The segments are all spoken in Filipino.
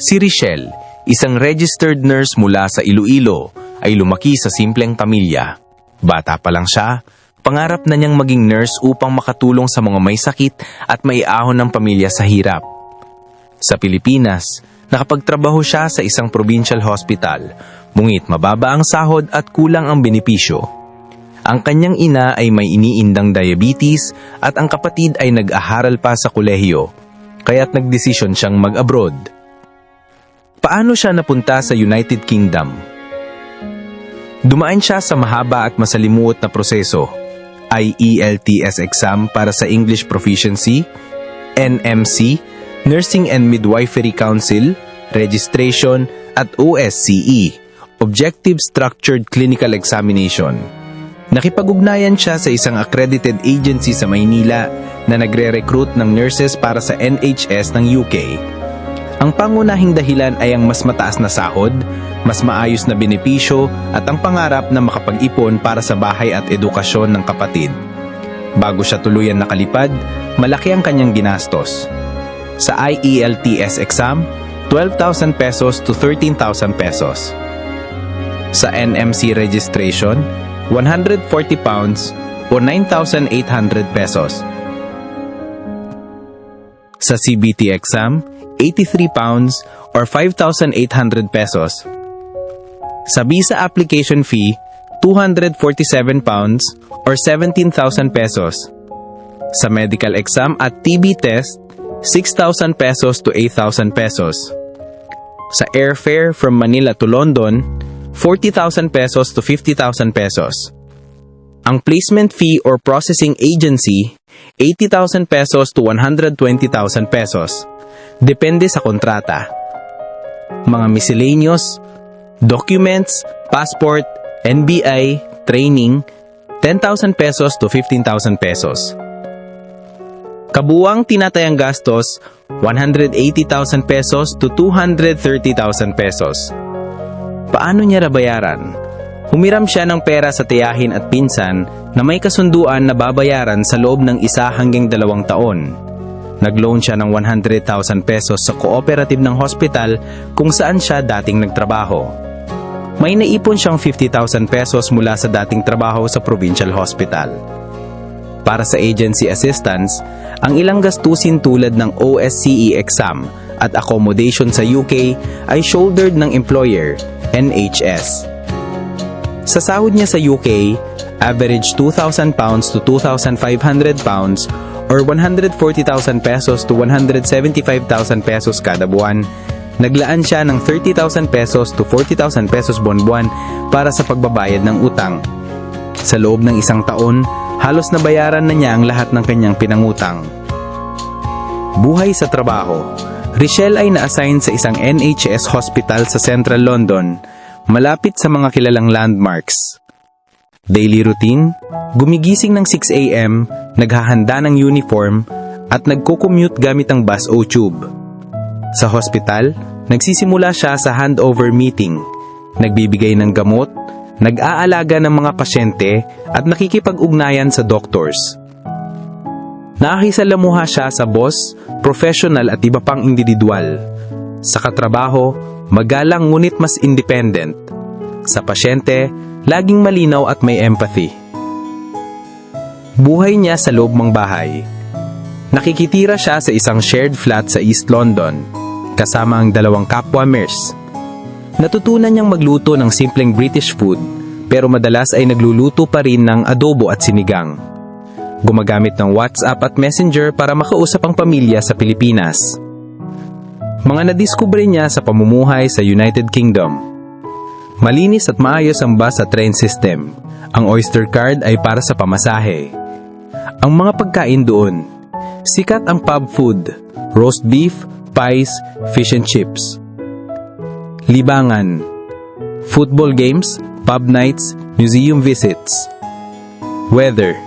Si Richelle, isang registered nurse mula sa Iloilo, ay lumaki sa simpleng pamilya. Bata pa lang siya, pangarap na niyang maging nurse upang makatulong sa mga may sakit at maiahon ng pamilya sa hirap. Sa Pilipinas, nakapagtrabaho siya sa isang provincial hospital, ngunit mababa ang sahod at kulang ang benepisyo. Ang kanyang ina ay may iniindang diabetes at ang kapatid ay nag-aharal pa sa kolehiyo, kaya't nagdesisyon siyang mag-abroad. Paano siya napunta sa United Kingdom? Dumaan siya sa mahaba at masalimuot na proseso, IELTS exam para sa English Proficiency, NMC, Nursing and Midwifery Council, registration, at OSCE, Objective Structured Clinical Examination. Nakipag-ugnayan siya sa isang accredited agency sa Maynila na nagre-recruit ng nurses para sa NHS ng UK. Ang pangunahing dahilan ay ang mas mataas na sahod, mas maayos na benepisyo at ang pangarap na makapag-ipon para sa bahay at edukasyon ng kapatid. Bago siya tuluyan nakalipad, malaki ang kanyang ginastos. Sa IELTS exam, 12,000 pesos to 13,000 pesos. Sa NMC registration, 140 pounds o 9,800 pesos. Sa CBT exam, 83 pounds or 5,800 pesos. Sa visa application fee, 247 pounds or 17,000 pesos. Sa medical exam at TB test, 6,000 pesos to 8,000 pesos. Sa airfare from Manila to London, 40,000 pesos to 50,000 pesos. Ang placement fee or processing agency, 80,000 pesos to 120,000 pesos. Depende sa kontrata. Mga miscellaneous, documents, passport, NBI, training, 10,000 pesos to 15,000 pesos. Kabuang tinatayang gastos, 180,000 pesos to 230,000 pesos. Paano niya nabayaran? Humiram siya ng pera sa tiyahin at pinsan na may kasunduan na babayaran sa loob ng 1 hanggang 2 taon. Nag-loan siya ng 100,000 pesos sa cooperative ng hospital kung saan siya dating nagtrabaho. May naipon siyang 50,000 pesos mula sa dating trabaho sa provincial hospital. Para sa agency assistance, ang ilang gastusin tulad ng OSCE exam at accommodation sa UK ay shouldered ng employer, NHS. Sa sahod niya sa UK, average 2,000 pounds to 2,500 pounds or 140,000 pesos to 175,000 pesos kada buwan. Naglaan siya ng 30,000 pesos to 40,000 pesos buwan-buwan para sa pagbabayad ng utang. Sa loob ng 1 taon, halos nabayaran na niya ang lahat ng kanyang pinangutang. Buhay sa trabaho. Richelle ay na-assign sa isang NHS hospital sa Central London, malapit sa mga kilalang landmarks. Daily routine, gumigising ng 6 AM, naghahanda ng uniform, at nagko-commute gamit ang bus o tube. Sa hospital, nagsisimula siya sa handover meeting, nagbibigay ng gamot, nag-aalaga ng mga pasyente, at nakikipag-ugnayan sa doctors. Nakikisalamuha siya sa boss, professional at iba pang individual. Sa katrabaho, magalang ngunit mas independent. Sa pasyente, laging malinaw at may empathy. Buhay niya sa loob ng bahay. Nakikitira siya sa isang shared flat sa East London, kasama ang 2 kapwa nurse. Natutunan niyang magluto ng simpleng British food, pero madalas ay nagluluto pa rin ng adobo at sinigang. Gumagamit ng WhatsApp at Messenger para makausap ang pamilya sa Pilipinas. Mga nadiskubre niya sa pamumuhay sa United Kingdom. Malinis at maayos ang bus at train system. Ang Oyster card ay para sa pamasahe. Ang mga pagkain doon. Sikat ang pub food, roast beef, pies, fish and chips. Libangan. Football games, pub nights, museum visits. Weather.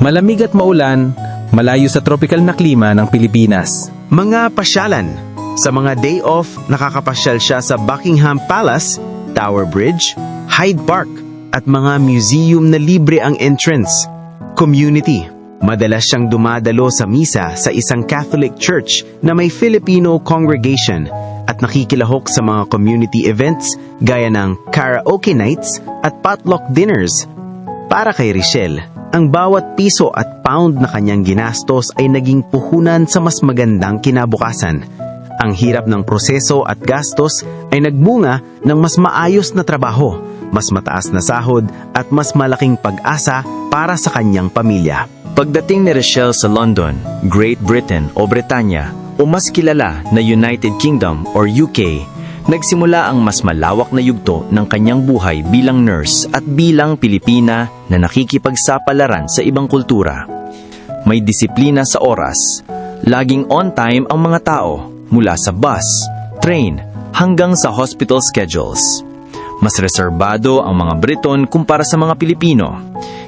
Malamig at maulan, malayo sa tropical na klima ng Pilipinas. Mga pasyalan. Sa mga day off, nakakapasyal siya sa Buckingham Palace, Tower Bridge, Hyde Park, at mga museum na libre ang entrance. Community. Madalas siyang dumadalo sa misa sa isang Catholic church na may Filipino congregation, at nakikilahok sa mga community events gaya ng karaoke nights at potluck dinners. Para kay Richelle, ang bawat piso at pound na kanyang ginastos ay naging puhunan sa mas magandang kinabukasan. Ang hirap ng proseso at gastos ay nagbunga ng mas maayos na trabaho, mas mataas na sahod at mas malaking pag-asa para sa kanyang pamilya. Pagdating ni Richelle sa London, Great Britain o Bretanya o mas kilala na United Kingdom or UK, nagsimula ang mas malawak na yugto ng kanyang buhay bilang nurse at bilang Pilipina na nakikipagsapalaran sa ibang kultura. May disiplina sa oras, laging on time ang mga tao mula sa bus, train hanggang sa hospital schedules. Mas reserbado ang mga Briton kumpara sa mga Pilipino.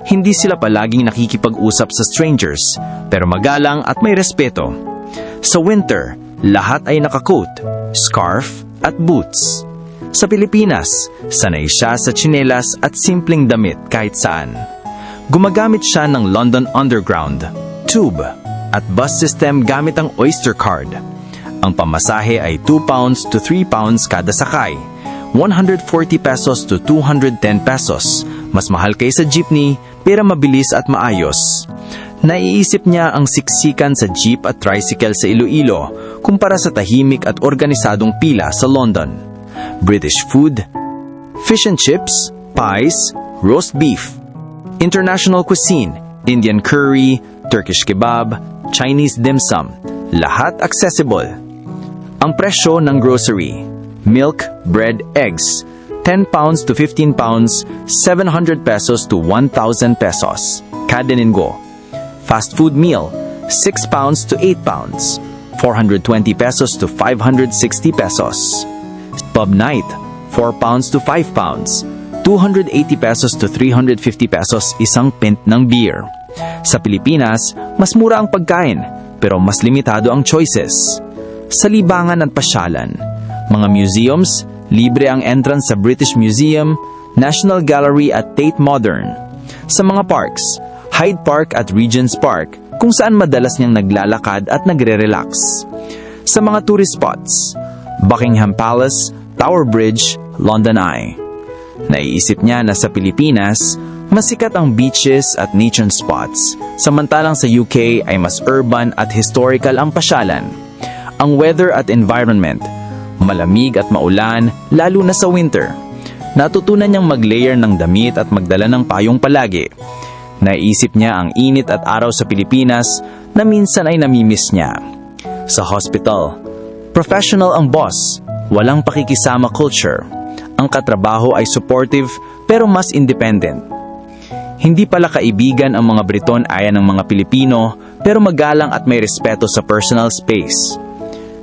Hindi sila palaging nakikipag-usap sa strangers, pero magalang at may respeto. Sa winter, lahat ay naka-coat, scarf at boots. Sa Pilipinas, sanay siya sa tsinelas at simpleng damit kahit saan. Gumagamit siya ng London Underground, Tube at bus system gamit ang Oyster Card. Ang pamasahe ay 2 pounds to 3 pounds kada sakay, 140 pesos to 210 pesos. Mas mahal kaysa jeepney, pero mabilis at maayos. Naiisip niya ang siksikan sa jeep at tricycle sa Iloilo kumpara sa tahimik at organisadong pila sa London. British food, fish and chips, pies, roast beef. International cuisine, Indian curry, Turkish kebab, Chinese dim sum. Lahat accessible. Ang presyo ng grocery, milk, bread, eggs, 10 pounds to 15 pounds, 700 pesos to 1,000 pesos. Kada linggo. Fast food meal, 6 pounds to 8 pounds, 420 pesos to 560 pesos. Pub night, 4 pounds to 5 pounds, 280 pesos to 350 pesos isang pint ng beer. Sa Pilipinas, mas mura ang pagkain, pero mas limitado ang choices. Sa libangan at pasyalan, mga museums, libre ang entrance sa British Museum, National Gallery at Tate Modern. Sa mga parks, Hyde Park at Regent's Park, kung saan madalas niyang naglalakad at nagre-relax. Sa mga tourist spots, Buckingham Palace, Tower Bridge, London Eye. Naiisip niya na sa Pilipinas, masikat ang beaches at nature spots, samantalang sa UK ay mas urban at historical ang pasyalan. Ang weather at environment, malamig at maulan, lalo na sa winter. Natutunan niyang mag-layer ng damit at magdala ng payong palagi. Naisip niya ang init at araw sa Pilipinas na minsan ay namimiss niya. Sa hospital, professional ang boss, walang pakikisama culture. Ang katrabaho ay supportive pero mas independent. Hindi pala kaibigan ang mga Briton ayan ng mga Pilipino pero magalang at may respeto sa personal space.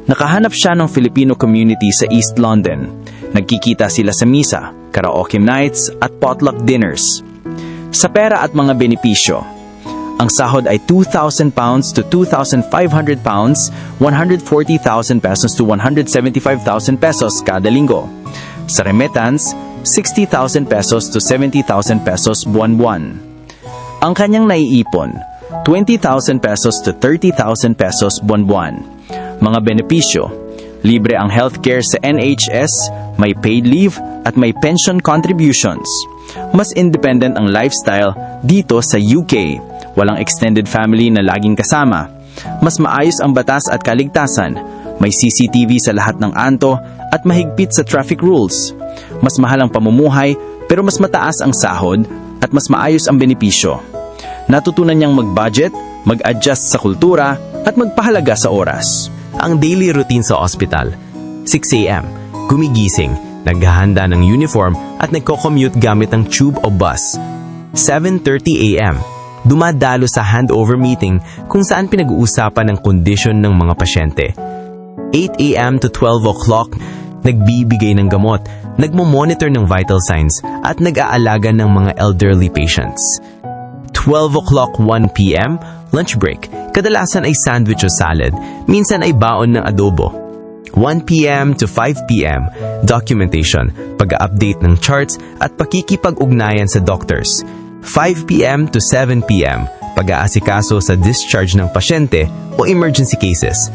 Nakahanap siya ng Filipino community sa East London. Nagkikita sila sa misa, karaoke nights at potluck dinners. Sa pera at mga benepisyo, ang sahod ay 2,000 pounds to 2,500 pounds, 140,000 pesos to 175,000 pesos kada linggo. Sa remittance, 60,000 pesos to 70,000 pesos buwan-buwan. Ang kanyang naiipon, 20,000 pesos to 30,000 pesos buwan-buwan. Mga benepisyo, libre ang healthcare sa NHS, may paid leave at may pension contributions. Mas independent ang lifestyle dito sa UK. Walang extended family na laging kasama. Mas maayos ang batas at kaligtasan. May CCTV sa lahat ng anto at mahigpit sa traffic rules. Mas mahal ang pamumuhay pero mas mataas ang sahod at mas maayos ang benepisyo. Natutunan niyang mag-budget, mag-adjust sa kultura at magpahalaga sa oras. Ang daily routine sa ospital, 6 a.m., gumigising, naghahanda ng uniform at nagko-commute gamit ang tube o bus. 7:30 a.m., dumadalo sa handover meeting kung saan pinag-uusapan ang kondisyon ng mga pasyente. 8 a.m. to 12 o'clock, nagbibigay ng gamot, nagmo-monitor ng vital signs at nag-aalaga ng mga elderly patients. 12 o'clock 1 p.m., lunch break. Kadalasan ay sandwich o salad, minsan ay baon ng adobo. 1 p.m. to 5 p.m., documentation, pag-update ng charts at pakikipag-ugnayan sa doctors. 5 p.m. to 7 p.m., pag-aasikaso sa discharge ng pasyente o emergency cases.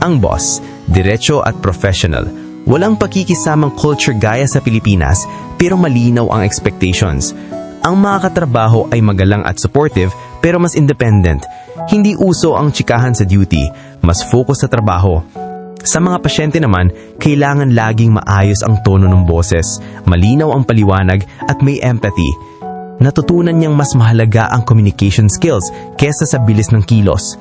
Ang boss, diretso at professional. Walang pakikisamang culture gaya sa Pilipinas, pero malinaw ang expectations. Ang mga katrabaho ay magalang at supportive, pero mas independent. Hindi uso ang tsikahan sa duty, mas focus sa trabaho. Sa mga pasyente naman, kailangan laging maayos ang tono ng boses, malinaw ang paliwanag at may empathy. Natutunan niyang mas mahalaga ang communication skills kesa sa bilis ng kilos.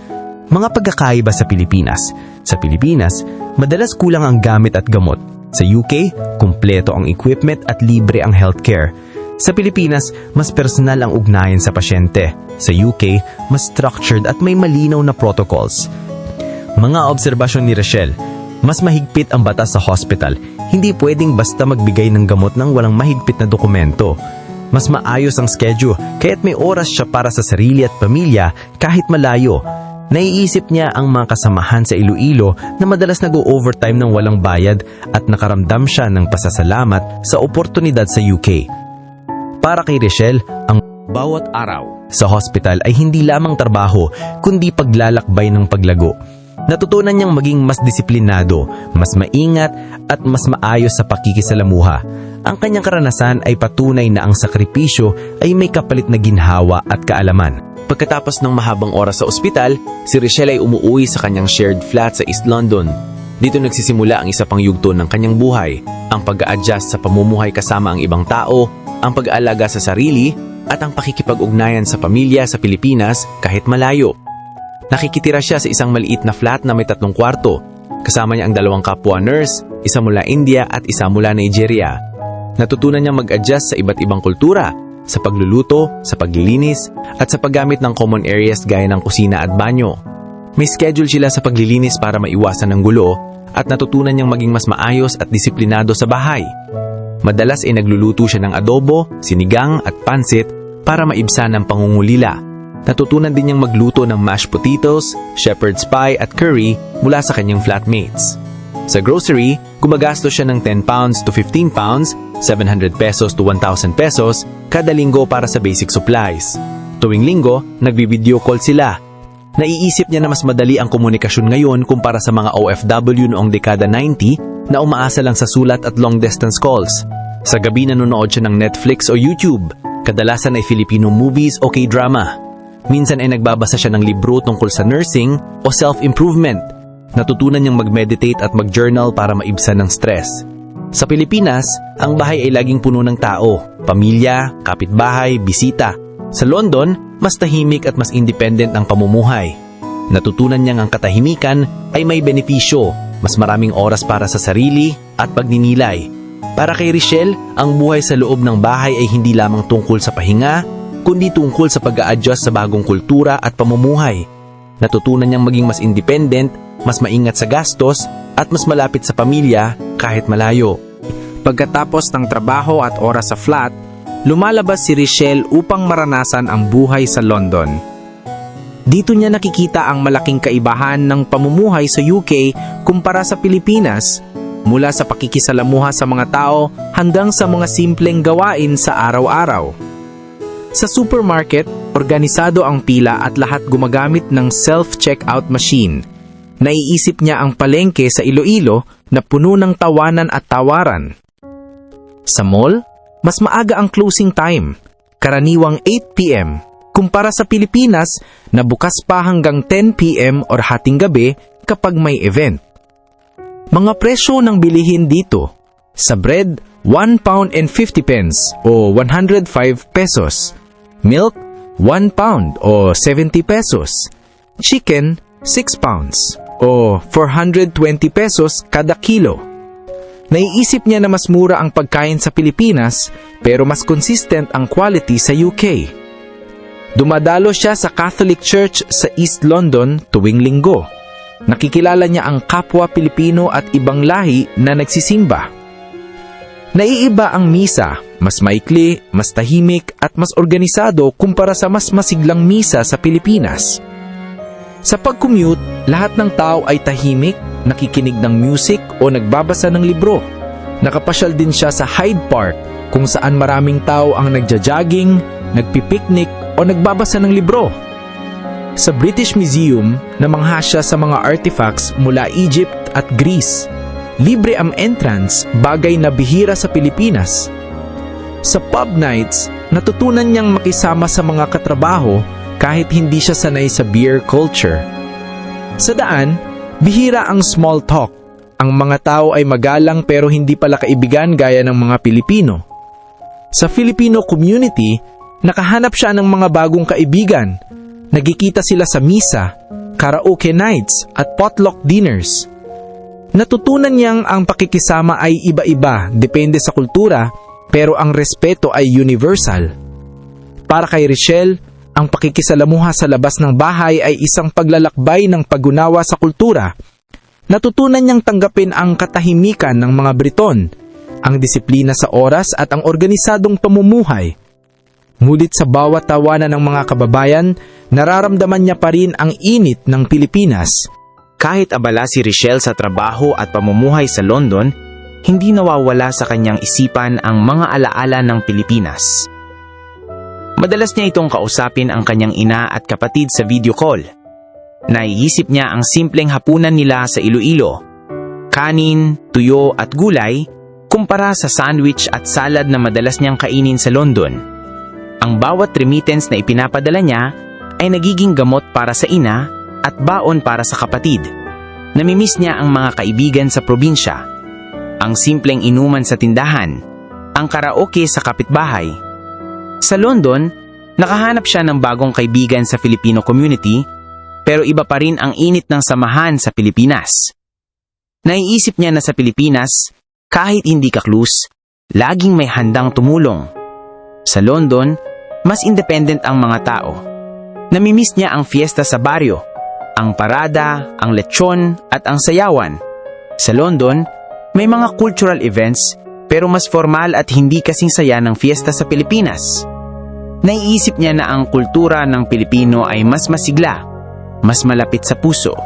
Mga pagkakaiba sa Pilipinas. Sa Pilipinas, madalas kulang ang gamit at gamot. Sa UK, kumpleto ang equipment at libre ang healthcare. Sa Pilipinas, mas personal ang ugnayan sa pasyente. Sa UK, mas structured at may malinaw na protocols. Mga obserbasyon ni Rachel, mas mahigpit ang batas sa hospital. Hindi pwedeng basta magbigay ng gamot ng walang mahigpit na dokumento. Mas maayos ang schedule, kaya't may oras siya para sa sarili at pamilya kahit malayo. Naiisip niya ang mga kasamahan sa Iloilo na madalas nag-o-overtime ng walang bayad at nakaramdam siya ng pasasalamat sa oportunidad sa UK. Para kay Rachel, ang bawat araw sa hospital ay hindi lamang trabaho, kundi paglalakbay ng paglago. Natutunan niyang maging mas disiplinado, mas maingat at mas maayos sa pakikisalamuha. Ang kanyang karanasan ay patunay na ang sakripisyo ay may kapalit na ginhawa at kaalaman. Pagkatapos ng mahabang oras sa ospital, si Rachel ay umuwi sa kanyang shared flat sa East London. Dito nagsisimula ang isa pang yugto ng kanyang buhay, ang pag-a-adjust sa pamumuhay kasama ang ibang tao, ang pag-aalaga sa sarili, at ang pakikipag-ugnayan sa pamilya sa Pilipinas kahit malayo. Nakikitira siya sa isang maliit na flat na may 3 kwarto. Kasama niya ang 2 kapwa nurse, isa mula India at isa mula Nigeria. Natutunan niya mag-adjust sa iba't ibang kultura, sa pagluluto, sa paglilinis, at sa paggamit ng common areas gaya ng kusina at banyo. May schedule sila sa paglilinis para maiwasan ng gulo at natutunan niyang maging mas maayos at disiplinado sa bahay. Madalas ay nagluluto siya ng adobo, sinigang at pansit para maibsan ang pangungulila. Natutunan din niyang magluto ng mashed potatoes, shepherd's pie at curry mula sa kanyang flatmates. Sa grocery, gumagastos siya ng 10 pounds to 15 pounds, 700 pesos to 1,000 pesos kada linggo para sa basic supplies. Tuwing linggo, nagbi-video call sila. Naiisip niya na mas madali ang komunikasyon ngayon kumpara sa mga OFW noong dekada 90 na umaasa lang sa sulat at long-distance calls. Sa gabi nanonood siya ng Netflix o YouTube. Kadalasan ay Filipino movies o K-drama. Minsan ay nagbabasa siya ng libro tungkol sa nursing o self-improvement. Natutunan niyang mag-meditate at mag-journal para maibsan ng stress. Sa Pilipinas, ang bahay ay laging puno ng tao, pamilya, kapitbahay, bisita. Sa London, mas tahimik at mas independent ang pamumuhay. Natutunan niyang ang katahimikan ay may benepisyo, mas maraming oras para sa sarili at pagninilay. Para kay Rachel, ang buhay sa loob ng bahay ay hindi lamang tungkol sa pahinga, kundi tungkol sa pag-a-adjust sa bagong kultura at pamumuhay. Natutunan niyang maging mas independent, mas maingat sa gastos, at mas malapit sa pamilya kahit malayo. Pagkatapos ng trabaho at oras sa flat, lumalabas si Rachel upang maranasan ang buhay sa London. Dito niya nakikita ang malaking kaibahan ng pamumuhay sa UK kumpara sa Pilipinas, mula sa pakikisalamuha sa mga tao hanggang sa mga simpleng gawain sa araw-araw. Sa supermarket, organisado ang pila at lahat gumagamit ng self-checkout machine. Naiisip niya ang palengke sa Iloilo na puno ng tawanan at tawaran. Sa mall, mas maaga ang closing time, karaniwang 8 p.m. kumpara sa Pilipinas na bukas pa hanggang 10 p.m. or hating gabi kapag may event. Mga presyo ng bilihin dito. Sa bread, 1 pound and 50 pence o 105 pesos. Milk, 1 pound o 70 pesos. Chicken, 6 pounds o 420 pesos kada kilo. Naiisip niya na mas mura ang pagkain sa Pilipinas pero mas consistent ang quality sa UK. Dumadalo siya sa Catholic Church sa East London tuwing linggo. Nakikilala niya ang kapwa Pilipino at ibang lahi na nagsisimba. Naiiba ang misa, mas maikli, mas tahimik at mas organisado kumpara sa mas masiglang misa sa Pilipinas. Sa pag-commute, lahat ng tao ay tahimik, nakikinig ng music o nagbabasa ng libro. Nakapasyal din siya sa Hyde Park kung saan maraming tao ang nagja-jogging, nagpipiknik o nagbabasa ng libro. Sa British Museum, namangha siya sa mga artifacts mula Egypt at Greece. Libre ang entrance, bagay na bihira sa Pilipinas. Sa pub nights, natutunan niyang makisama sa mga katrabaho kahit hindi siya sanay sa beer culture. Sa daan, bihira ang small talk. Ang mga tao ay magalang pero hindi pala kaibigan gaya ng mga Pilipino. Sa Filipino community, nakahanap siya ng mga bagong kaibigan. Nagkikita sila sa misa, karaoke nights at potluck dinners. Natutunan niyang ang pakikisama ay iba-iba, depende sa kultura, pero ang respeto ay universal. Para kay Richelle, ang pakikisalamuha sa labas ng bahay ay isang paglalakbay ng pag-unawa sa kultura. Natutunan niyang tanggapin ang katahimikan ng mga Briton, ang disiplina sa oras at ang organisadong pamumuhay. Ngunit sa bawat tawanan ng mga kababayan, nararamdaman niya pa rin ang init ng Pilipinas. Kahit abala si Richelle sa trabaho at pamumuhay sa London, hindi nawawala sa kanyang isipan ang mga alaala ng Pilipinas. Madalas niya itong kausapin ang kanyang ina at kapatid sa video call. Naiisip niya ang simpleng hapunan nila sa Iloilo. Kanin, tuyo at gulay, kumpara sa sandwich at salad na madalas niyang kainin sa London. Ang bawat remittance na ipinapadala niya ay nagiging gamot para sa ina at baon para sa kapatid. Namimiss niya ang mga kaibigan sa probinsya, ang simpleng inuman sa tindahan, ang karaoke sa kapitbahay. Sa London, nakahanap siya ng bagong kaibigan sa Filipino community, pero iba pa rin ang init ng samahan sa Pilipinas. Naiisip niya na sa Pilipinas, kahit hindi ka close, laging may handang tumulong. Sa London, mas independent ang mga tao. Namimiss niya ang fiesta sa baryo, ang parada, ang lechon at ang sayawan. Sa London, may mga cultural events pero mas formal at hindi kasing saya ng fiesta sa Pilipinas. Naiisip niya na ang kultura ng Pilipino ay mas masigla, mas malapit sa puso.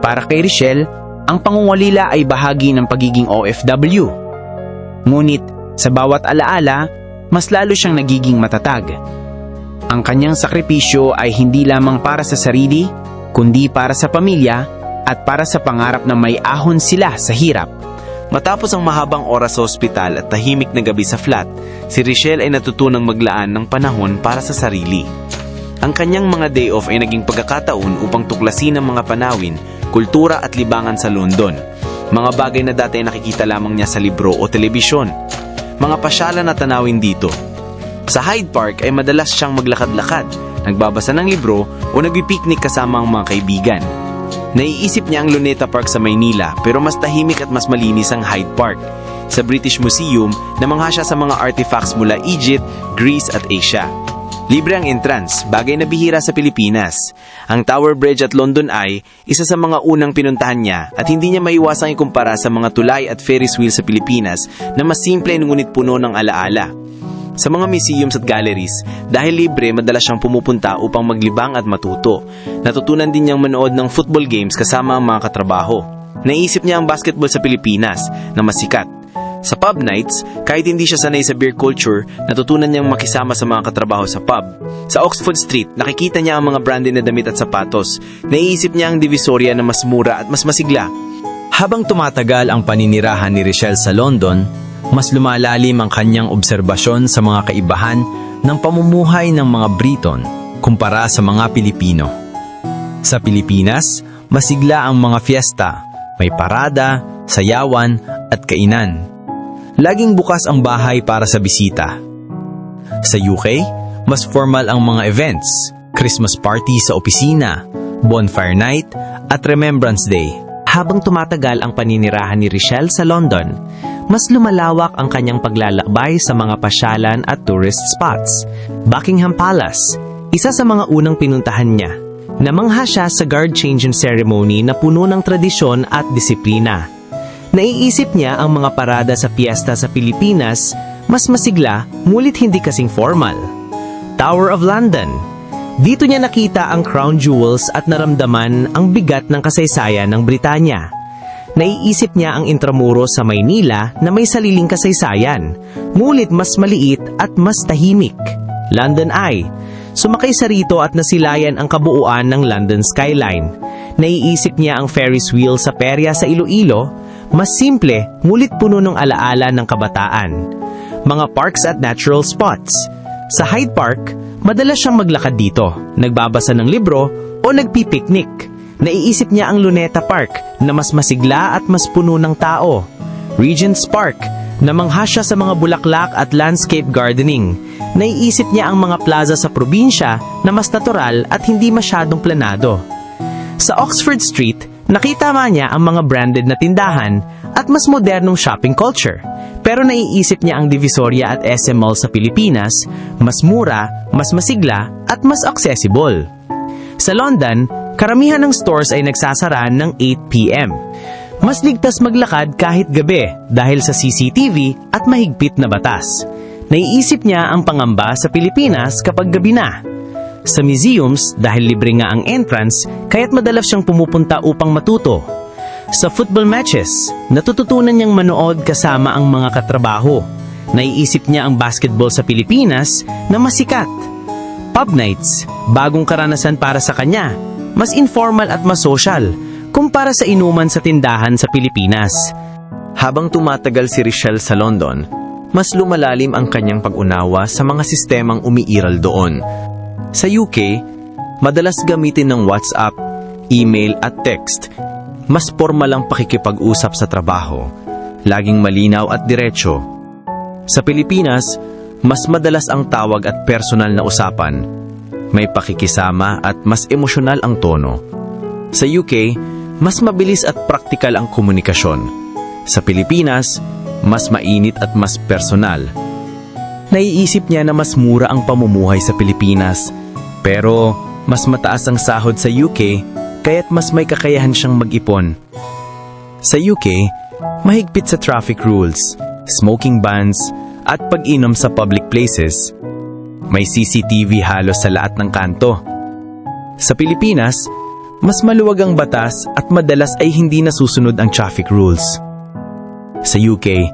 Para kay Richelle, ang pangungulila ay bahagi ng pagiging OFW. Ngunit sa bawat alaala, mas lalo siyang nagiging matatag. Ang kanyang sakripisyo ay hindi lamang para sa sarili, kundi para sa pamilya at para sa pangarap na may ahon sila sa hirap. Matapos ang mahabang oras sa ospital at tahimik na gabi sa flat, si Richelle ay natutunang maglaan ng panahon para sa sarili. Ang kanyang mga day off ay naging pagkakataon upang tuklasin ang mga panawin, kultura at libangan sa London. Mga bagay na dati ay nakikita lamang niya sa libro o telebisyon. Mga pasyalan na tanawin dito. Sa Hyde Park ay madalas siyang maglakad-lakad, nagbabasa ng libro o nagpipiknik kasama ang mga kaibigan. Naiisip niya ang Luneta Park sa Maynila pero mas tahimik at mas malinis ang Hyde Park. Sa British Museum, namangha siya sa mga artifacts mula Egypt, Greece at Asia. Libre ang entrance, bagay na bihira sa Pilipinas. Ang Tower Bridge at London Eye, isa sa mga unang pinuntahan niya at hindi niya maiwasang ikumpara sa mga tulay at Ferris wheel sa Pilipinas na mas simple ngunit puno ng alaala. Sa mga museums at galleries, dahil libre, madalas siyang pumupunta upang maglibang at matuto. Natutunan din niyang manood ng football games kasama ang mga katrabaho. Naisip niya ang basketball sa Pilipinas na masikat. Sa pub nights, kahit hindi siya sanay sa beer culture, natutunan niyang makisama sa mga katrabaho sa pub. Sa Oxford Street, nakikita niya ang mga branded na damit at sapatos. Naiisip niya ang Divisoria na mas mura at mas masigla. Habang tumatagal ang paninirahan ni Richelle sa London, mas lumalalim ang kanyang obserbasyon sa mga kaibahan ng pamumuhay ng mga Briton kumpara sa mga Pilipino. Sa Pilipinas, masigla ang mga fiesta, may parada, sayawan at kainan. Laging bukas ang bahay para sa bisita. Sa UK, mas formal ang mga events, Christmas party sa opisina, bonfire night at Remembrance Day. Habang tumatagal ang paninirahan ni Richelle sa London, mas lumalawak ang kanyang paglalakbay sa mga pasyalan at tourist spots. Buckingham Palace, isa sa mga unang pinuntahan niya. Namangha siya sa guard changing ceremony na puno ng tradisyon at disiplina. Naiisip niya ang mga parada sa piyesta sa Pilipinas, mas masigla, ngunit hindi kasing formal. Tower of London. Dito niya nakita ang crown jewels at naramdaman ang bigat ng kasaysayan ng Britanya. Naiisip niya ang Intramuros sa Maynila na may sariling kasaysayan, ngunit mas maliit at mas tahimik. London Eye. Sumakay sa rito at nasilayan ang kabuuan ng London skyline. Naiisip niya ang Ferris wheel sa perya sa Iloilo, mas simple, ngunit puno ng alaala ng kabataan. Mga parks at natural spots. Sa Hyde Park, madalas siyang maglakad dito, nagbabasa ng libro o nagpipiknik. Naiisip niya ang Luneta Park na mas masigla at mas puno ng tao. Regent's Park, namangha siya sa mga bulaklak at landscape gardening. Naiisip niya ang mga plaza sa probinsya na mas natural at hindi masyadong planado. Sa Oxford Street, nakita niya ang mga branded na tindahan at mas modernong shopping culture. Pero naiisip niya ang Divisoria at SM Mall sa Pilipinas, mas mura, mas masigla at mas accessible. Sa London, karamihan ng stores ay nagsasara ng 8 p.m. Mas ligtas maglakad kahit gabi dahil sa CCTV at mahigpit na batas. Naiisip niya ang pangamba sa Pilipinas kapag gabi na. Sa museums, dahil libre nga ang entrance, kaya't madalas siyang pumupunta upang matuto. Sa football matches, natututunan niyang manood kasama ang mga katrabaho. Naiisip niya ang basketball sa Pilipinas na masikat. Pub nights, bagong karanasan para sa kanya, mas informal at mas social, kumpara sa inuman sa tindahan sa Pilipinas. Habang tumatagal si Richelle sa London, mas lumalalim ang kanyang pag-unawa sa mga sistemang umiiral doon. Sa UK, madalas gamitin ng WhatsApp, email at text. Mas formal ang pakikipag-usap sa trabaho, laging malinaw at diretsyo. Sa Pilipinas, mas madalas ang tawag at personal na usapan. May pakikisama at mas emosyonal ang tono. Sa UK, mas mabilis at praktikal ang komunikasyon. Sa Pilipinas, mas mainit at mas personal. Naiisip niya na mas mura ang pamumuhay sa Pilipinas, pero mas mataas ang sahod sa UK, kaya't mas may kakayahan siyang mag-ipon. Sa UK, mahigpit sa traffic rules, smoking bans, at pag-inom sa public places. May CCTV halos sa lahat ng kanto. Sa Pilipinas, mas maluwag ang batas at madalas ay hindi nasusunod ang traffic rules. Sa UK,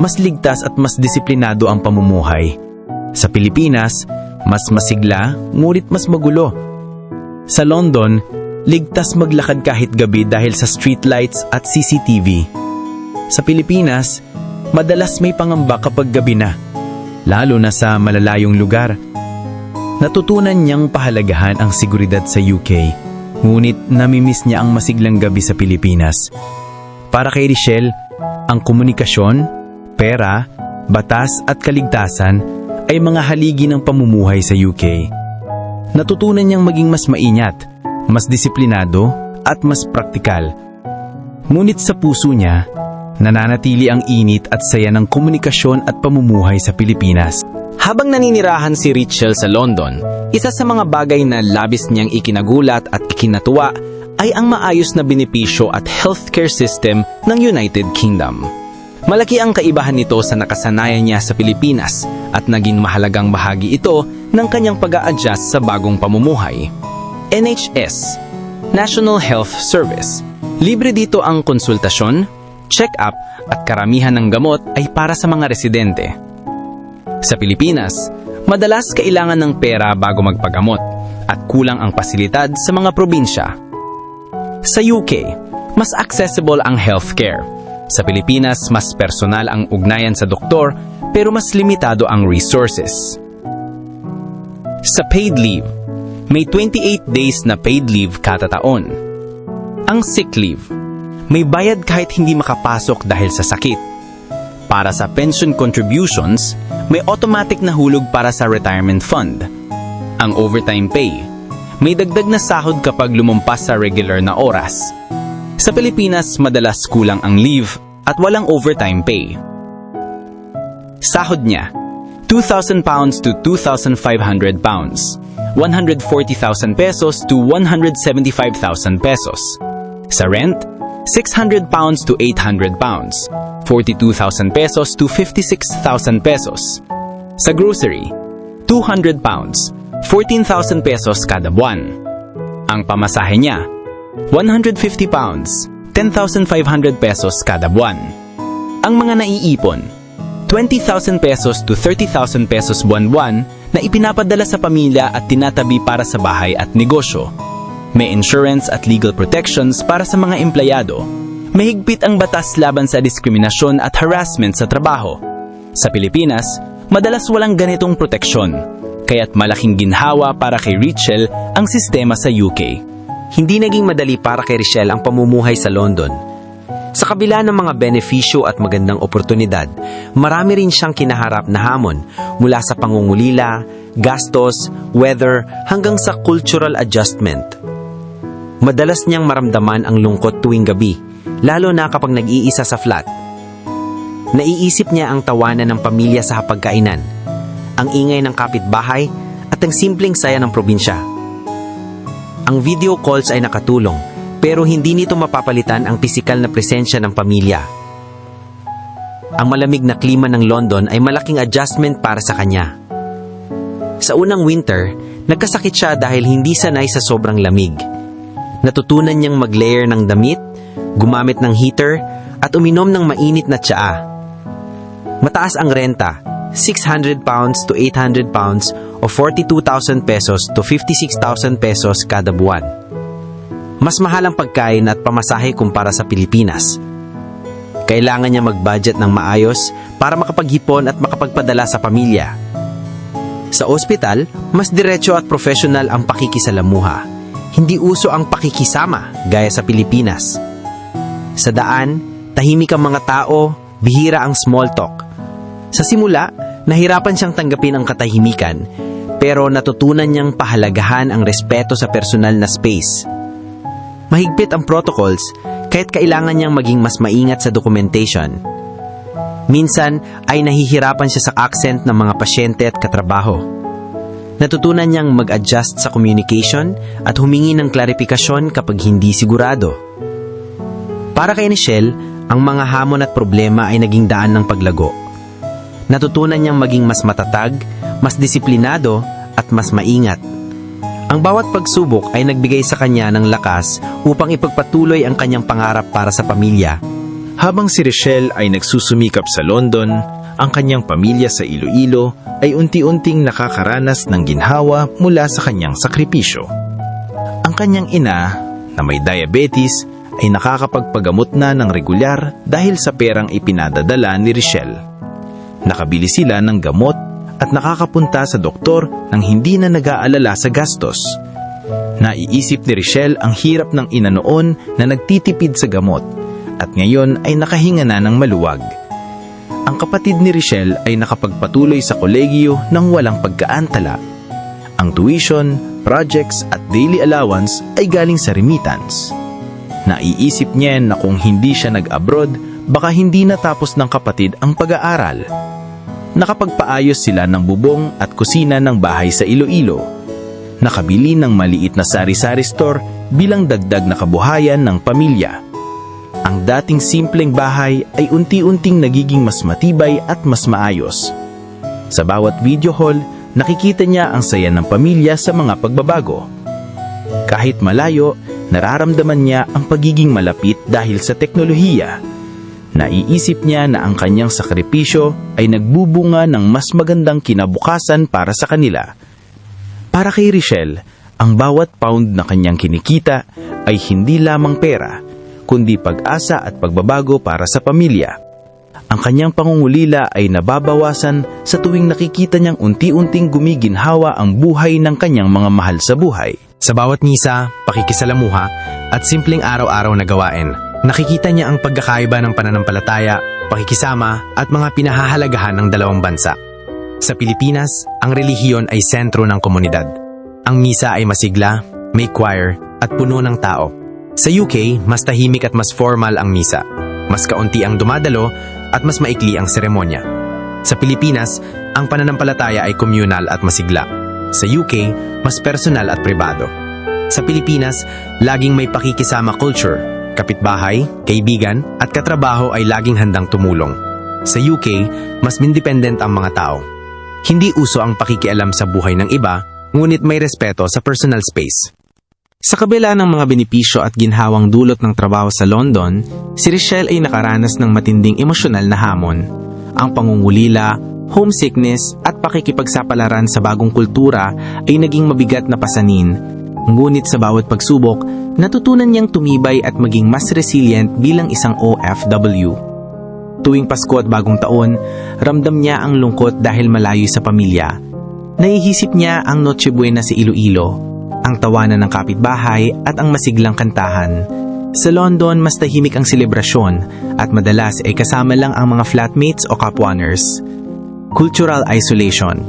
mas ligtas at mas disiplinado ang pamumuhay. Sa Pilipinas, mas masigla, ngunit mas magulo. Sa London, ligtas maglakad kahit gabi dahil sa streetlights at CCTV. Sa Pilipinas, madalas may pangamba kapag gabi na, lalo na sa malalayong lugar. Natutunan niyang pahalagahan ang seguridad sa UK, ngunit namimiss niya ang masiglang gabi sa Pilipinas. Para kay Richelle, ang komunikasyon, pera, batas at kaligtasan ay mga haligi ng pamumuhay sa UK. Natutunan niyang maging mas maingat, mas disiplinado at mas praktikal. Ngunit sa puso niya, nananatili ang init at saya ng komunikasyon at pamumuhay sa Pilipinas. Habang naninirahan si Richelle sa London, isa sa mga bagay na labis niyang ikinagulat at ikinatuwa ay ang maayos na benepisyo at healthcare system ng United Kingdom. Malaki ang kaibahan nito sa nakasanayan niya sa Pilipinas at naging mahalagang bahagi ito ng kanyang pag-a-adjust sa bagong pamumuhay. NHS, National Health Service. Libre dito ang konsultasyon, check-up at karamihan ng gamot ay para sa mga residente. Sa Pilipinas, madalas kailangan ng pera bago magpagamot at kulang ang pasilidad sa mga probinsya. Sa UK, mas accessible ang healthcare. Sa Pilipinas, mas personal ang ugnayan sa doktor pero mas limitado ang resources. Sa paid leave, may 28 days na paid leave kada taon. Ang sick leave, may bayad kahit hindi makapasok dahil sa sakit. Para sa pension contributions, may automatic na hulog para sa retirement fund. Ang overtime pay, may dagdag na sahod kapag lumampas sa regular na oras. Sa Pilipinas, madalas kulang ang leave at walang overtime pay. Sahod niya, £2,000 to £2,500, £140,000 pesos to £175,000 pesos. Sa rent, £600 to £800, £42,000 pesos to £56,000 pesos. Sa grocery, £200, £14,000 pesos kada buwan. Ang pamasahe niya, £150, £10,500 pesos kada buwan. Ang mga naiipon, 20,000 pesos to 30,000 pesos buwan-buwan na ipinapadala sa pamilya at tinatabi para sa bahay at negosyo. May insurance at legal protections para sa mga empleyado. Mahigpit ang batas laban sa diskriminasyon at harassment sa trabaho. Sa Pilipinas, madalas walang ganitong proteksyon, kaya't malaking ginhawa para kay Richelle ang sistema sa UK. Hindi naging madali para kay Richelle ang pamumuhay sa London. Sa kabila ng mga benepisyo at magandang oportunidad, marami rin siyang kinaharap na hamon mula sa pangungulila, gastos, weather, hanggang sa cultural adjustment. Madalas niyang maramdaman ang lungkot tuwing gabi, lalo na kapag nag-iisa sa flat. Naiisip niya ang tawanan ng pamilya sa hapagkainan, ang ingay ng kapitbahay at ang simpleng saya ng probinsya. Ang video calls ay nakatulong, pero hindi nito mapapalitan ang pisikal na presensya ng pamilya. Ang malamig na klima ng London ay malaking adjustment para sa kanya. Sa unang winter, nagkasakit siya dahil hindi sanay sa sobrang lamig. Natutunan niyang mag-layer ng damit, gumamit ng heater, at uminom ng mainit na tsaa. Mataas ang renta, £600 to £800 o 42,000 pesos to 56,000 pesos kada buwan. Mas mahal ang pagkain at pamasahe kumpara sa Pilipinas. Kailangan niya mag-budget ng maayos para makapaghipon at makapagpadala sa pamilya. Sa ospital, mas diretso at professional ang pakikisalamuha. Hindi uso ang pakikisama gaya sa Pilipinas. Sa daan, tahimik ang mga tao, bihira ang small talk. Sa simula, nahirapan siyang tanggapin ang katahimikan, pero natutunan niyang pahalagahan ang respeto sa personal na space. Mahigpit ang protocols, kahit kailangan niyang maging mas maingat sa documentation. Minsan ay nahihirapan siya sa accent ng mga pasyente at katrabaho. Natutunan niyang mag-adjust sa communication at humingi ng klarifikasyon kapag hindi sigurado. Para kay Richelle, ang mga hamon at problema ay naging daan ng paglago. Natutunan niyang maging mas matatag, mas disiplinado at mas maingat. Ang bawat pagsubok ay nagbigay sa kanya ng lakas upang ipagpatuloy ang kanyang pangarap para sa pamilya. Habang si Richelle ay nagsusumikap sa London, ang kanyang pamilya sa Iloilo ay unti-unting nakakaranas ng ginhawa mula sa kanyang sakripisyo. Ang kanyang ina, na may diabetes, ay nakakapagpagamot na ng regular dahil sa perang ipinadadala ni Richelle. Nakabili sila ng gamot at nakakapunta sa doktor nang hindi na nag-aalala sa gastos. Naiisip ni Richelle ang hirap ng ina noon na nagtitipid sa gamot at ngayon ay nakahinga na ng maluwag. Ang kapatid ni Richelle ay nakapagpatuloy sa kolehiyo nang walang pagkaantala. Ang tuition, projects at daily allowance ay galing sa remittance. Naiisip niya na kung hindi siya nag-abroad, baka hindi natapos ng kapatid ang pag-aaral. Nakapagpaayos sila ng bubong at kusina ng bahay sa Iloilo. Nakabili ng maliit na sari-sari store bilang dagdag na kabuhayan ng pamilya. Ang dating simpleng bahay ay unti-unting nagiging mas matibay at mas maayos. Sa bawat video call, nakikita niya ang saya ng pamilya sa mga pagbabago. Kahit malayo, nararamdaman niya ang pagiging malapit dahil sa teknolohiya. Naiisip niya na ang kanyang sakripisyo ay nagbubunga ng mas magandang kinabukasan para sa kanila. Para kay Richelle, ang bawat pound na kanyang kinikita ay hindi lamang pera, kundi pag-asa at pagbabago para sa pamilya. Ang kanyang pangungulila ay nababawasan sa tuwing nakikita niyang unti-unting gumiginhawa ang buhay ng kanyang mga mahal sa buhay. Sa bawat misa, pakikisalamuha, at simpleng araw-araw na gawain, nakikita niya ang pagkakaiba ng pananampalataya, pakikisama, at mga pinahahalagahan ng dalawang bansa. Sa Pilipinas, ang relihiyon ay sentro ng komunidad. Ang misa ay masigla, may choir, at puno ng tao. Sa UK, mas tahimik at mas formal ang misa. Mas kaunti ang dumadalo at mas maikli ang seremonya. Sa Pilipinas, ang pananampalataya ay communal at masigla. Sa UK, mas personal at pribado. Sa Pilipinas, laging may pakikisama culture. Kapitbahay, kaibigan, at katrabaho ay laging handang tumulong. Sa UK, mas independent ang mga tao. Hindi uso ang pakikialam sa buhay ng iba, ngunit may respeto sa personal space. Sa kabila ng mga benepisyo at ginhawang dulot ng trabaho sa London, si Richelle ay nakaranas ng matinding emosyonal na hamon. Ang pangungulila, homesickness at pakikipagsapalaran sa bagong kultura ay naging mabigat na pasanin. Ngunit sa bawat pagsubok, natutunan niyang tumibay at maging mas resilient bilang isang OFW. Tuwing Pasko at Bagong Taon, ramdam niya ang lungkot dahil malayo sa pamilya. Naihisip niya ang Noche Buena sa Iloilo, ang tawanan ng kapitbahay at ang masiglang kantahan. Sa London, mas tahimik ang selebrasyon at madalas ay kasama lang ang mga flatmates o kapwaners. Cultural isolation.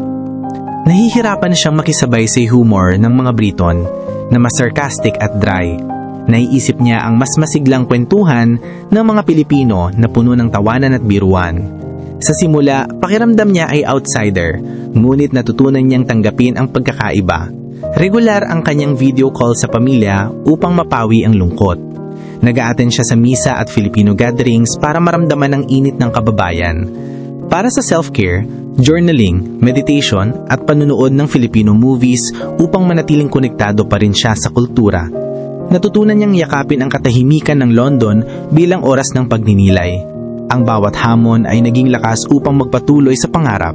Nahihirapan siyang makisabay sa humor ng mga Briton na mas sarcastic at dry. Naiisip niya ang mas masiglang kwentuhan ng mga Pilipino na puno ng tawanan at biruan. Sa simula, pakiramdam niya ay outsider, ngunit natutunan niyang tanggapin ang pagkakaiba. Regular ang kanyang video call sa pamilya upang mapawi ang lungkot. Nag-a-attend siya sa misa at Filipino gatherings para maramdaman ang init ng kababayan. Para sa self-care, journaling, meditation at panunood ng Filipino movies upang manatiling konektado pa rin siya sa kultura. Natutunan niyang yakapin ang katahimikan ng London bilang oras ng pagninilay. Ang bawat hamon ay naging lakas upang magpatuloy sa pangarap.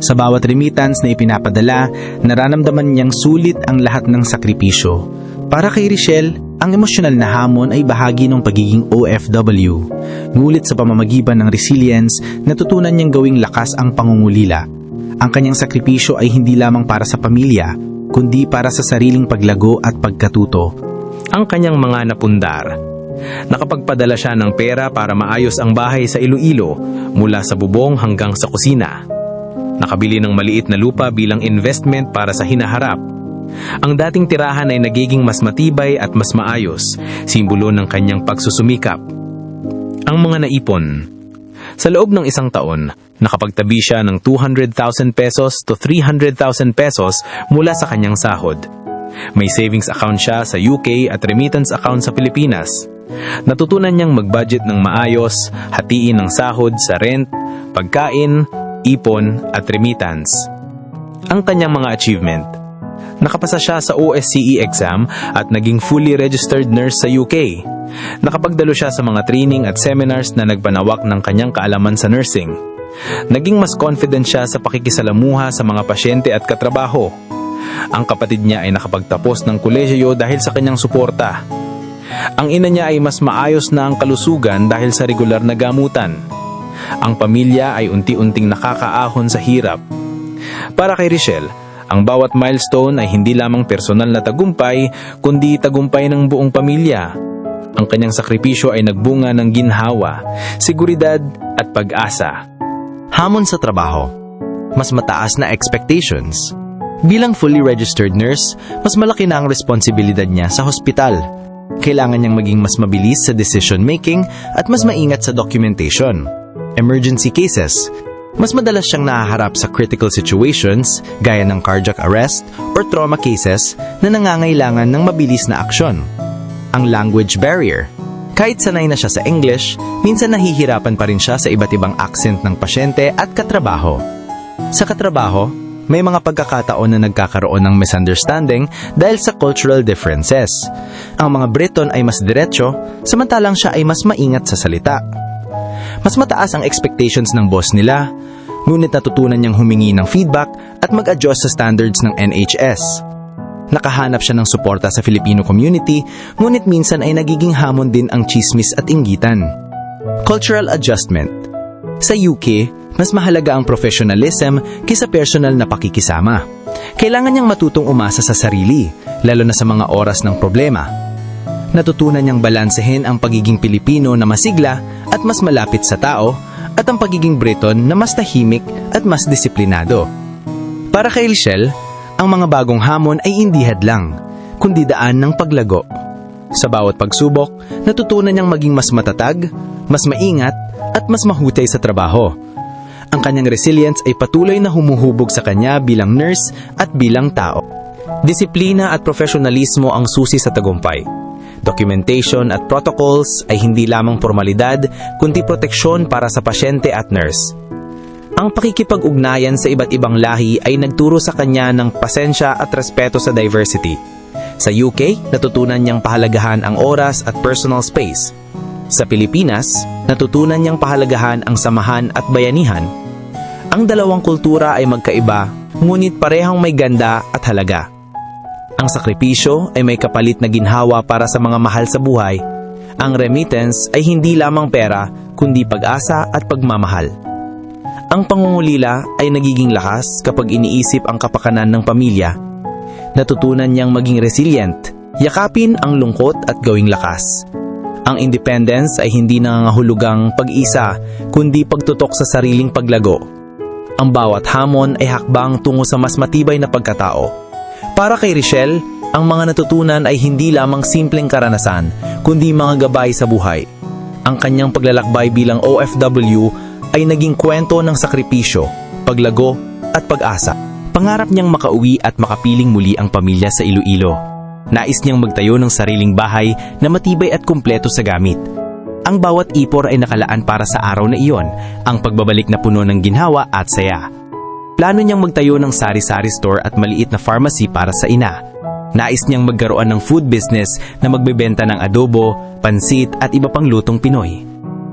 Sa bawat remittance na ipinapadala, nararamdaman niyang sulit ang lahat ng sakripisyo. Para kay Richelle, ang emosyonal na hamon ay bahagi ng pagiging OFW. Ngulit sa pamamagitan ng resilience, natutunan niyang gawing lakas ang pangungulila. Ang kanyang sakripisyo ay hindi lamang para sa pamilya, kundi para sa sariling paglago at pagkatuto. Ang kanyang mga napundar. Nakapagpadala siya ng pera para maayos ang bahay sa Iloilo mula sa bubong hanggang sa kusina. Nakabili ng maliit na lupa bilang investment para sa hinaharap. Ang dating tirahan ay nagiging mas matibay at mas maayos, simbolo ng kanyang pagsusumikap. Ang mga naipon. Sa loob ng isang taon, nakapagtabi siya ng 200,000 pesos to 300,000 pesos mula sa kanyang sahod. May savings account siya sa UK at remittance account sa Pilipinas. Natutunan niyang mag-budget ng maayos, hatiin ang sahod sa rent, pagkain, ipon at remittance. Ang kanyang mga achievement. Nakapasa siya sa OSCE exam at naging fully registered nurse sa UK. Nakapagdalo siya sa mga training at seminars na nagpanawak ng kanyang kaalaman sa nursing. Naging mas confident siya sa pakikisalamuha sa mga pasyente at katrabaho. Ang kapatid niya ay nakapagtapos ng kolehiyo dahil sa kanyang suporta. Ang ina niya ay mas maayos na ang kalusugan dahil sa regular na gamutan. Ang pamilya ay unti-unting nakakaahon sa hirap. Para kay Richelle, ang bawat milestone ay hindi lamang personal na tagumpay, kundi tagumpay ng buong pamilya. Ang kanyang sakripisyo ay nagbunga ng ginhawa, seguridad at pag-asa. Hamon sa trabaho. Mas mataas na expectations. Bilang fully registered nurse, mas malaki na ang responsibilidad niya sa hospital. Kailangan niyang maging mas mabilis sa decision-making at mas maingat sa documentation. Emergency cases. Mas madalas siyang nahaharap sa critical situations gaya ng cardiac arrest or trauma cases na nangangailangan ng mabilis na aksyon. Ang language barrier. Kahit sanay na siya sa English, minsan nahihirapan pa rin siya sa iba't ibang accent ng pasyente at katrabaho. Sa katrabaho, may mga pagkakataon na nagkakaroon ng misunderstanding dahil sa cultural differences. Ang mga Briton ay mas diretso, samantalang siya ay mas maingat sa salita. Mas mataas ang expectations ng boss nila, ngunit natutunan niyang humingi ng feedback at mag-adjust sa standards ng NHS. Nakahanap siya ng suporta sa Filipino community, ngunit minsan ay nagiging hamon din ang chismis at inggitan. Cultural adjustment. Sa UK, mas mahalaga ang professionalism kaysa personal na pakikisama. Kailangan niyang matutong umasa sa sarili, lalo na sa mga oras ng problema. Natutunan niyang balansehin ang pagiging Pilipino na masigla at mas malapit sa tao at ang pagiging Briton na mas tahimik at mas disiplinado. Para kay Richelle, ang mga bagong hamon ay hindi hadlang, kundi daan ng paglago. Sa bawat pagsubok, natutunan niyang maging mas matatag, mas maingat at mas mahutay sa trabaho. Ang kanyang resilience ay patuloy na humuhubog sa kanya bilang nurse at bilang tao. Disiplina at profesionalismo ang susi sa tagumpay. Documentation at protocols ay hindi lamang formalidad, kundi proteksyon para sa pasyente at nurse. Ang pakikipag-ugnayan sa iba't ibang lahi ay nagturo sa kanya ng pasensya at respeto sa diversity. Sa UK, natutunan niyang pahalagahan ang oras at personal space. Sa Pilipinas, natutunan niyang pahalagahan ang samahan at bayanihan. Ang dalawang kultura ay magkaiba, ngunit parehong may ganda at halaga. Ang sakripisyo ay may kapalit na ginhawa para sa mga mahal sa buhay. Ang remittance ay hindi lamang pera, kundi pag-asa at pagmamahal. Ang pangungulila ay nagiging lakas kapag iniisip ang kapakanan ng pamilya. Natutunan niyang maging resilient, yakapin ang lungkot at gawing lakas. Ang independence ay hindi nangangahulugang pag-isa, kundi pagtutok sa sariling paglago. Ang bawat hamon ay hakbang tungo sa mas matibay na pagkatao. Para kay Richelle, ang mga natutunan ay hindi lamang simpleng karanasan, kundi mga gabay sa buhay. Ang kanyang paglalakbay bilang OFW ay naging kwento ng sakripisyo, paglago at pag-asa. Pangarap niyang makauwi at makapiling muli ang pamilya sa Iloilo. Nais niyang magtayo ng sariling bahay na matibay at kumpleto sa gamit. Ang bawat ipor ay nakalaan para sa araw na iyon, ang pagbabalik na puno ng ginhawa at saya. Plano niyang magtayo ng sari-sari store at maliit na pharmacy para sa ina. Nais niyang magkaroon ng food business na magbebenta ng adobo, pansit at iba pang lutong Pinoy.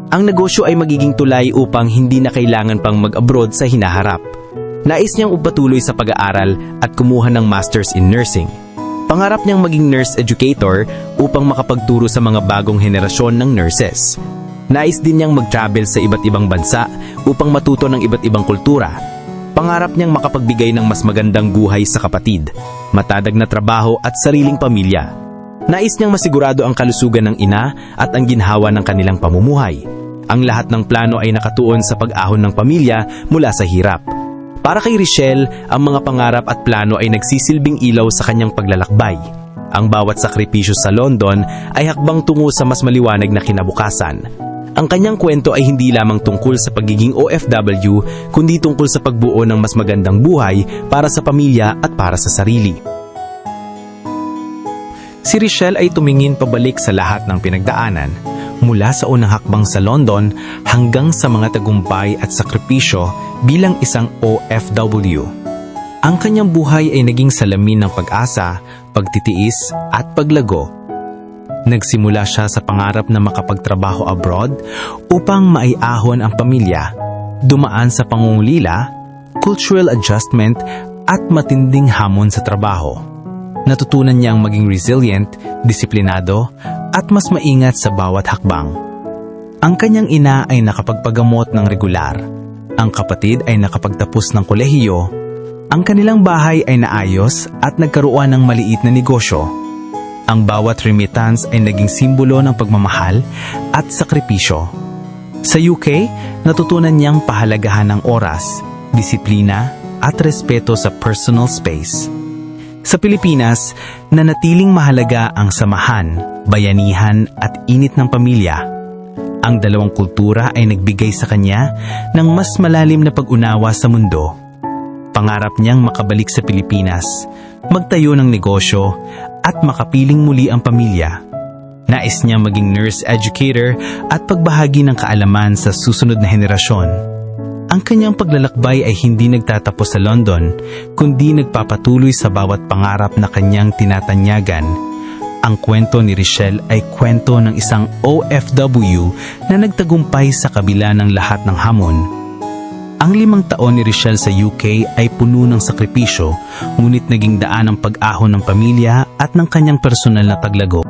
Ang negosyo ay magiging tulay upang hindi na kailangan pang mag-abroad sa hinaharap. Nais niyang upatuloy sa pag-aaral at kumuha ng Masters in Nursing. Pangarap niyang maging nurse educator upang makapagturo sa mga bagong henerasyon ng nurses. Nais din niyang mag-travel sa iba't ibang bansa upang matuto ng iba't ibang kultura. Pangarap niyang makapagbigay ng mas magandang buhay sa kapatid, matadag na trabaho at sariling pamilya. Nais niyang masigurado ang kalusugan ng ina at ang ginhawa ng kanilang pamumuhay. Ang lahat ng plano ay nakatuon sa pag-ahon ng pamilya mula sa hirap. Para kay Richelle, ang mga pangarap at plano ay nagsisilbing ilaw sa kanyang paglalakbay. Ang bawat sakripisyo sa London ay hakbang tungo sa mas maliwanag na kinabukasan. Ang kanyang kwento ay hindi lamang tungkol sa pagiging OFW, kundi tungkol sa pagbuo ng mas magandang buhay para sa pamilya at para sa sarili. Si Richelle ay tumingin pabalik sa lahat ng pinagdaanan, mula sa unang hakbang sa London hanggang sa mga tagumpay at sakripisyo bilang isang OFW. Ang kanyang buhay ay naging salamin ng pag-asa, pagtitiis at paglago. Nagsimula siya sa pangarap na makapagtrabaho abroad upang maiahon ang pamilya, dumaan sa pangungulila, cultural adjustment at matinding hamon sa trabaho. Natutunan niyang maging resilient, disiplinado, at mas maingat sa bawat hakbang. Ang kanyang ina ay nakapagpagamot ng regular. Ang kapatid ay nakapagtapos ng kolehiyo. Ang kanilang bahay ay naayos at nagkaroon ng maliit na negosyo. Ang bawat remittance ay naging simbolo ng pagmamahal at sakripisyo. Sa UK, natutunan niyang pahalagahan ng oras, disiplina at respeto sa personal space. Sa Pilipinas, nanatiling mahalaga ang samahan, bayanihan at init ng pamilya. Ang dalawang kultura ay nagbigay sa kanya ng mas malalim na pag-unawa sa mundo. Pangarap niyang makabalik sa Pilipinas, magtayo ng negosyo at makapiling muli ang pamilya. Nais niyang maging nurse educator at pagbahagi ng kaalaman sa susunod na henerasyon. Ang kanyang paglalakbay ay hindi nagtatapos sa London, kundi nagpapatuloy sa bawat pangarap na kanyang tinatanyagan. Ang kwento ni Richelle ay kwento ng isang OFW na nagtagumpay sa kabila ng lahat ng hamon. Ang 5 taon ni Richelle sa UK ay puno ng sakripisyo, ngunit naging daan ng pag-ahon ng pamilya at ng kanyang personal na paglago.